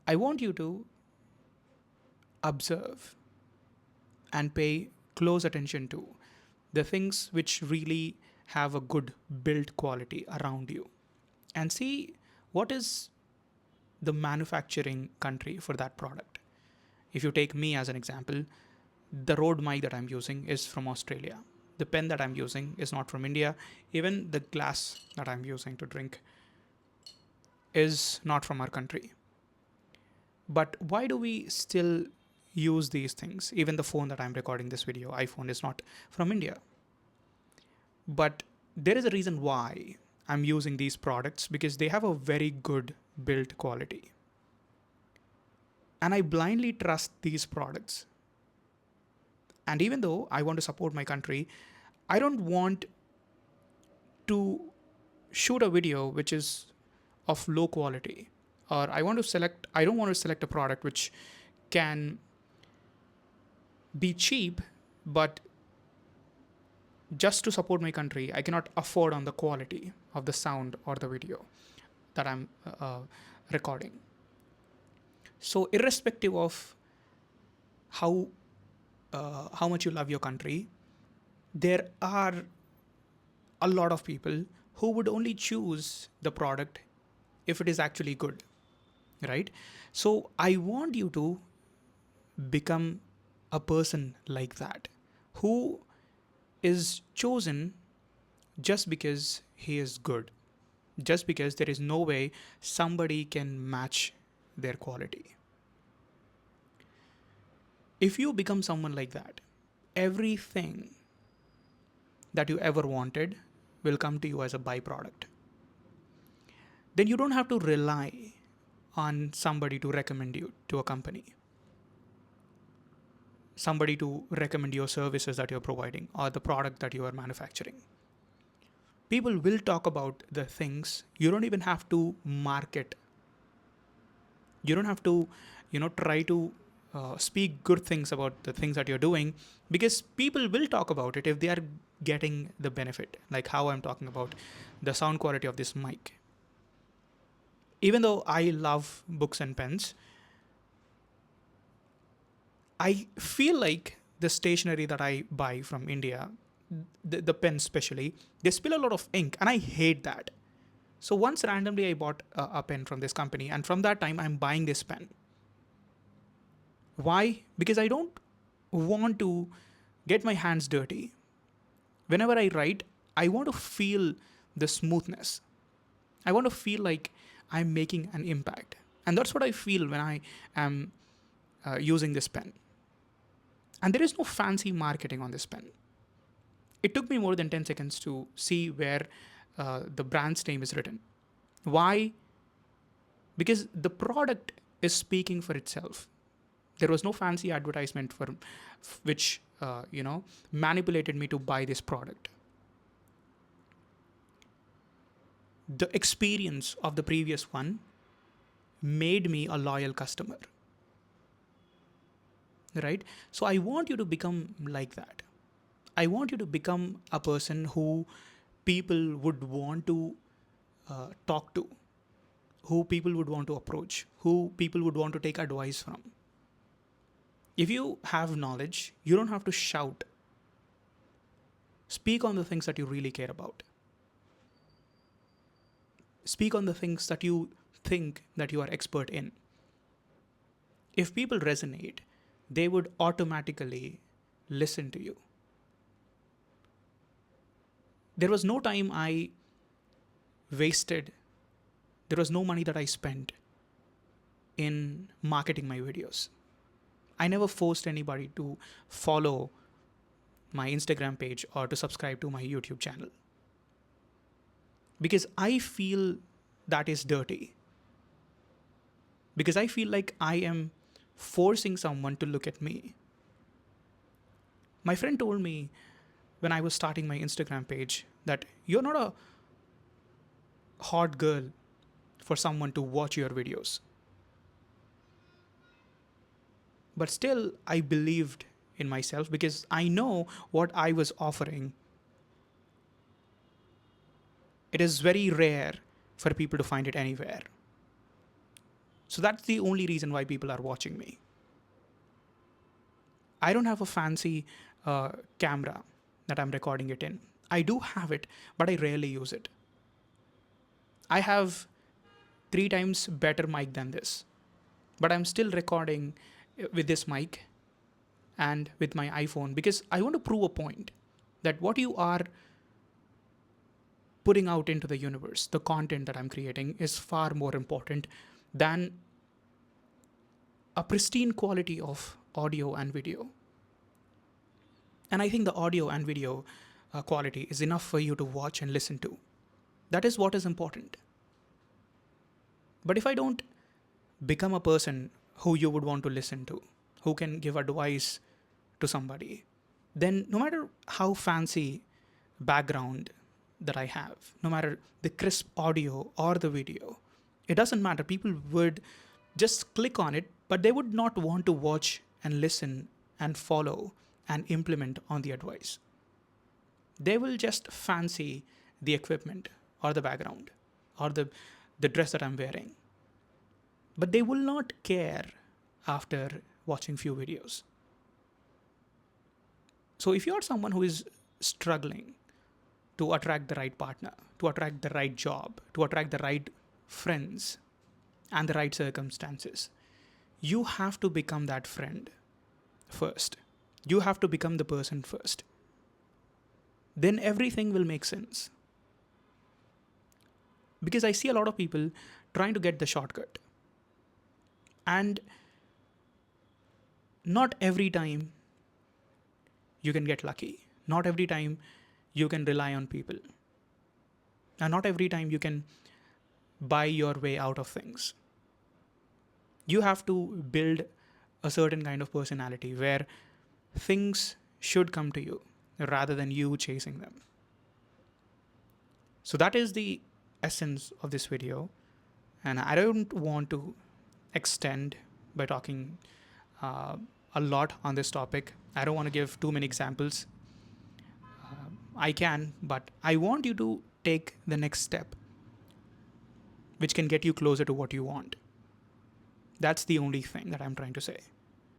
I want you to observe and pay close attention to the things which really have a good build quality around you and see what is the manufacturing country for that product. If you take me as an example, the Rode mic that I'm using is from Australia. The pen that I'm using is not from India. Even the glass that I'm using to drink is not from our country. But why do we still use these things? Even the phone that I'm recording this video, iPhone, is not from India. But there is a reason why I'm using these products, because they have a very good build quality. And I blindly trust these products. And even though I want to support my country, I don't want to shoot a video which is of low quality, or I don't want to select a product which can be cheap, but just to support my country I cannot afford on the quality of the sound or the video that I'm recording. So irrespective of how how much you love your country, there are a lot of people who would only choose the product if it is actually good, right? So I want you to become a person like that, who is chosen just because he is good, just because there is no way somebody can match their quality. If you become someone like that, everything that you ever wanted will come to you as a byproduct. Then you don't have to rely on somebody to recommend you to a company, somebody to recommend your services that you're providing or the product that you are manufacturing. People will talk about the things. You don't even have to market. You don't have to, try to speak good things about the things that you're doing, because people will talk about it if they are getting the benefit. Like how I'm talking about the sound quality of this mic. Even though I love books and pens, I feel like the stationery that I buy from India, the pens especially, they spill a lot of ink, and I hate that. So once randomly I bought a pen from this company, and from that time I'm buying this pen. Why? Because I don't want to get my hands dirty. Whenever I write, I want to feel the smoothness. I want to feel like I'm making an impact. And that's what I feel when I am using this pen. And there is no fancy marketing on this pen. It took me more than 10 seconds to see where the brand's name is written. Why? Because the product is speaking for itself. There was no fancy advertisement for which manipulated me to buy this product. The experience of the previous one made me a loyal customer, right? So I want you to become like that. I want you to become a person who people would want to talk to, who people would want to approach, who people would want to take advice from. If you have knowledge, you don't have to shout. Speak on the things that you really care about. Speak on the things that you think that you are expert in. If people resonate, they would automatically listen to you. There was no time I wasted. There was no money that I spent in marketing my videos. I never forced anybody to follow my Instagram page or to subscribe to my YouTube channel, because I feel that is dirty. Because I feel like I am forcing someone to look at me. My friend told me when I was starting my Instagram page that you're not a hot girl for someone to watch your videos. But still, I believed in myself because I know what I was offering. It is very rare for people to find it anywhere. So that's the only reason why people are watching me. I don't have a fancy camera that I'm recording it in. I do have it, but I rarely use it. I have 3 times better mic than this, but I'm still recording with this mic and with my iPhone because I want to prove a point that what you are putting out into the universe, the content that I'm creating, is far more important than a pristine quality of audio and video. And I think the audio and video quality is enough for you to watch and listen to. That is what is important. But if I don't become a person who you would want to listen to, who can give advice to somebody, then no matter how fancy background that I have, no matter the crisp audio or the video, it doesn't matter. People would just click on it, but they would not want to watch and listen and follow and implement on the advice. They will just fancy the equipment or the background or the dress that I'm wearing. But they will not care after watching few videos. So if you're someone who is struggling to attract the right partner, to attract the right job, to attract the right friends and the right circumstances, you have to become that friend first. You have to become the person first. Then everything will make sense. Because I see a lot of people trying to get the shortcut. And not every time you can get lucky. Not every time you can rely on people. And not every time you can buy your way out of things. You have to build a certain kind of personality where things should come to you rather than you chasing them. So that is the essence of this video. And I don't want to extend by talking a lot on this topic. I don't want to give too many examples. I can, but I want you to take the next step, which can get you closer to what you want. That's the only thing that I'm trying to say.